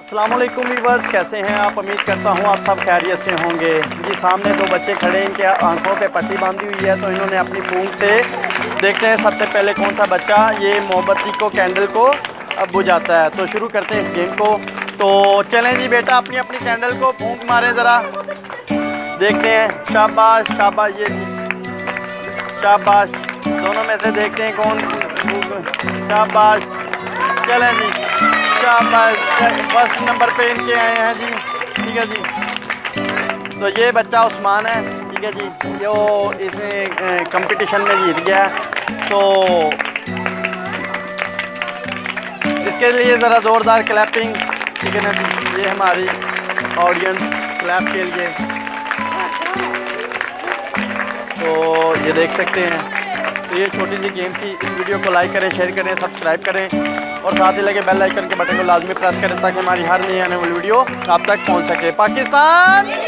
अस्सलामुअलैकुम व्यूअर्स, कैसे हैं आप? उम्मीद करता हूँ आप सब खैरियत से होंगे। जी सामने दो बच्चे खड़े हैं, इनके आंखों पे पट्टी बांधी हुई है, तो इन्होंने अपनी पूंछ से देखते हैं सबसे पहले कौन सा बच्चा ये मोमबत्ती को, कैंडल को बुझाता है। तो शुरू करते हैं गेम को। तो चलें जी बेटा, अपनी अपनी कैंडल को फूंक मारें ज़रा, देखते हैं। शाबाश शाबाश, ये शाबाश, दोनों में से देखते हैं कौन। शाबाश, चलें जी, शाबाश, फर्स्ट नंबर पे इनके आए हैं जी। ठीक है जी, तो ये बच्चा उस्मान है। ठीक है जी, जो इसने कंपटीशन में जीत गया, तो इसके लिए ज़रा ज़ोरदार क्लैपिंग। ठीक है ना जी, ये हमारी ऑडियंस क्लैप के लिए। तो ये देख सकते हैं। तो ये छोटी सी गेम थी। इस वीडियो को लाइक करें, शेयर करें, सब्सक्राइब करें और साथ ही लगे बेल आइकन के बटन को लाजमी प्रेस करें ताकि हमारी हर नई आने वाली वीडियो आप तक पहुंच सके। पाकिस्तान।